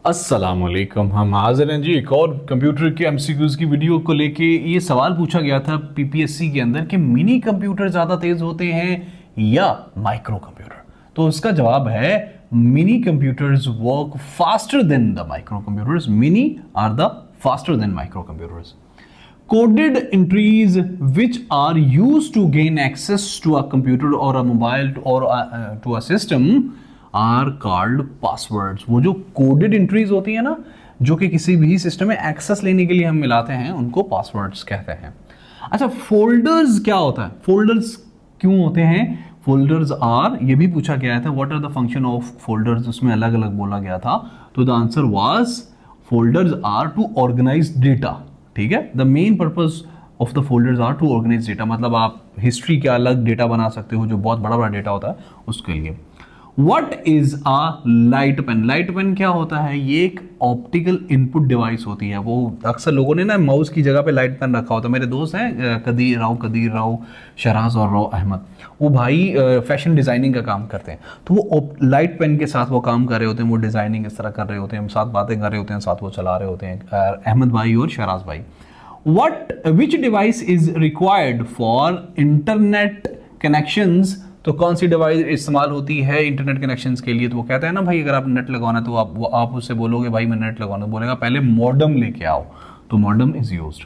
अस्सलामुअलैकुम। हम हाजिर हैं जी एक और कंप्यूटर के एमसीक्यूज की वीडियो को लेके। ये सवाल पूछा गया था पीपीएससी के अंदर कि मिनी कंप्यूटर ज़्यादा तेज होते हैं या माइक्रो कंप्यूटर। तो उसका जवाब है mini computers work faster than the micro computers. Mini are the faster than micro computers. Coded entries which are used to gain access to a computer or a mobile or to a system are called passwords। वो जो coded entries होती है ना, जो कि किसी भी system में एक्सेस लेने के लिए हम मिलाते हैं, उनको पासवर्ड्स कहते हैं। अच्छा, फोल्डर्स क्या होता है? फोल्डर्स क्यों होते हैं? फोल्डर्स आर, ये भी पूछा गया था, what are the function of folders, उसमें अलग अलग बोला गया था। तो the answer was folders are to organise data. ठीक है, the main purpose of the folders are to organise data, मतलब आप हिस्ट्री का अलग डेटा बना सकते हो जो बहुत बड़ा बड़ा डेटा होता है उसके लिए। What is a light pen? Light pen क्या होता है? ये एक ऑप्टिकल इनपुट डिवाइस होती है। वो अक्सर लोगों ने ना माउस की जगह पे लाइट पेन रखा होता है। मेरे दोस्त हैं कदीर राव, शहराज और राव अहमद, वो भाई फैशन डिजाइनिंग का काम करते हैं। तो वो लाइट पेन के साथ वो काम कर रहे होते हैं, वो डिजाइनिंग इस तरह कर रहे होते हैं, साथ बातें कर रहे होते हैं, साथ वो चला रहे होते हैं, अहमद भाई और शहराज भाई। विच device is required for internet connections? तो कौन सी डिवाइस इस्तेमाल होती है इंटरनेट कनेक्शंस के लिए? तो वो कहता है ना भाई, अगर आप नेट लगवाना तो आप उससे बोलोगे भाई मैं नेट लगवाना, बोलेगा पहले मॉडेम लेके आओ, तो modem is used.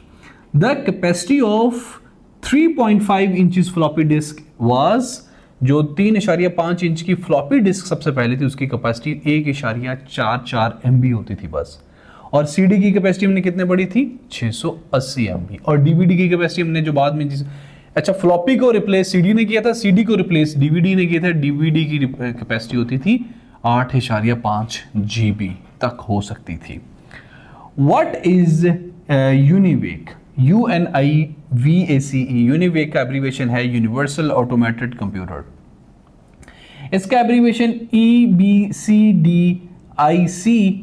The capacity of 3.5 inches floppy disk was, जो 3.5 इंच की फ्लॉपी डिस्क सबसे पहले थी, उसकी कैपेसिटी 1.44 MB होती थी बस। और सीडी की कैपेसिटी हमने कितने बड़ी थी? 680 MB। और डीवीडी की कैपेसिटी हमने जो बाद में, अच्छा, फ्लॉपी को रिप्लेस सीडी ने किया था, सीडी को रिप्लेस डीवीडी ने किया था। डीवीडी की कैपेसिटी होती थी 8.5 GB तक हो सकती थी। What is UNIVAC? UNIVACE। UNIVAC का एब्रीवेशन है यूनिवर्सल ऑटोमेटेड कंप्यूटर। इसका एब्रीवेशन EBCDIC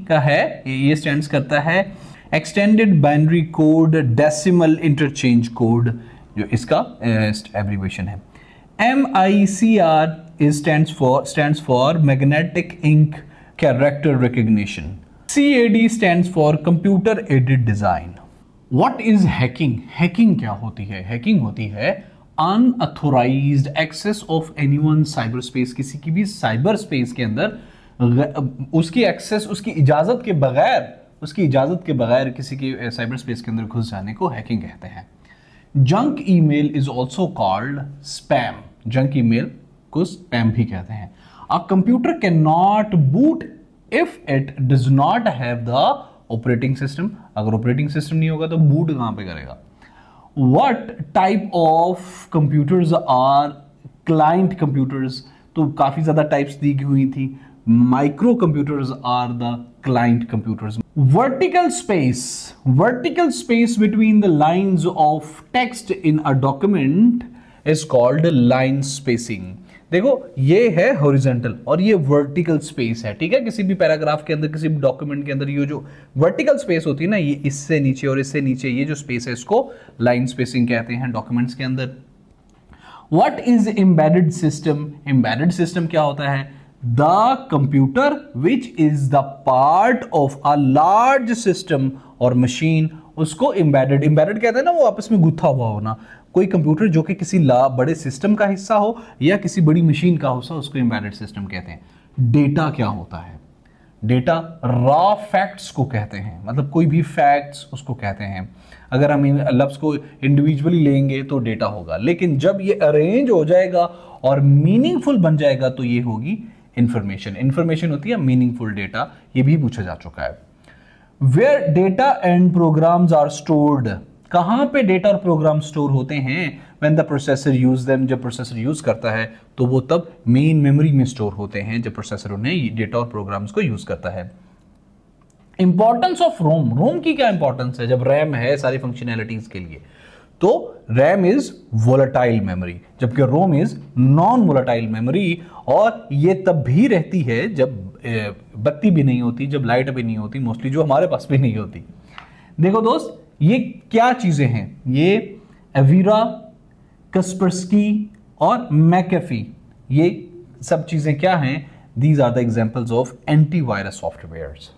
का है। ये स्टैंड्स करता है extended binary code decimal interchange code, जो इसका एब्रीवेशन है। MICR stands for magnetic ink character recognition। CAD stands for computer aided design। What is hacking? Hacking क्या होती है? Hacking होती है unauthorized access of anyone's cyberspace। किसी की भी साइबर स्पेस के अंदर उसकी एक्सेस, उसकी इजाजत के बगैर किसी की साइबर स्पेस के अंदर घुस जाने को हैकिंग कहते हैं। Junk email is also called spam. Junk email को स्पैम भी कहते हैं। A computer can not boot if it does not have the operating system. अगर ऑपरेटिंग सिस्टम नहीं होगा तो बूट कहां पे करेगा? What type of computers are client computers? तो काफी ज्यादा टाइप्स दी हुई थी। Micro computers are the client computers. Vertical space between the lines of text in a document is called line spacing। देखो, ये है हॉरिजॉन्टल और ये वर्टिकल स्पेस है। ठीक है, किसी भी पैराग्राफ के अंदर, किसी भी डॉक्यूमेंट के अंदर ये जो वर्टिकल स्पेस होती है ना, ये इससे नीचे और इससे नीचे, ये जो स्पेस है इसको लाइन स्पेसिंग कहते हैं डॉक्यूमेंट्स के अंदर। What is embedded system? Embedded system क्या होता है? The computer which is the part of a large system or machine, उसको embedded कहते हैं ना, वो आपस में गुथा हुआ होना। कोई कंप्यूटर जो कि किसी बड़े सिस्टम का हिस्सा हो या किसी बड़ी मशीन का हिस्सा, उसको embedded system कहते हैं। डेटा क्या होता है? डेटा रॉ फैक्ट्स को कहते हैं, मतलब कोई भी फैक्ट्स उसको कहते हैं। अगर हम इन लफ्ज़ को इंडिविजुअली लेंगे तो डेटा होगा, लेकिन जब ये अरेंज हो जाएगा और मीनिंगफुल बन जाएगा तो ये होगी इंफॉर्मेशन होती है मीनिंगफुल डेटा। ये भी पूछा जा चुका है। Where data and programs are stored? कहां पे डेटा और प्रोग्राम स्टोर होते हैं? When the processor use them. जब प्रोसेसर यूज करता है तो वो तब मेन मेमोरी में स्टोर होते हैं, जब प्रोसेसर उन्हें डेटा और प्रोग्राम्स को यूज करता है। Importance of Rome. रोम की क्या इंपॉर्टेंस है? जब रैम है सारी फंक्शनैलिटीज के लिए, तो रैम इज वोलेटाइल मेमोरी, जबकि रोम इज नॉन वोलेटाइल मेमोरी। और ये तब भी रहती है जब बत्ती भी नहीं होती, जब लाइट भी नहीं होती, मोस्टली जो हमारे पास भी नहीं होती। देखो दोस्त, ये क्या चीजें हैं? ये एवीरा, कस्परस्की और मैकेफी, ये सब चीजें क्या हैं? These are the examples of antivirus softwares।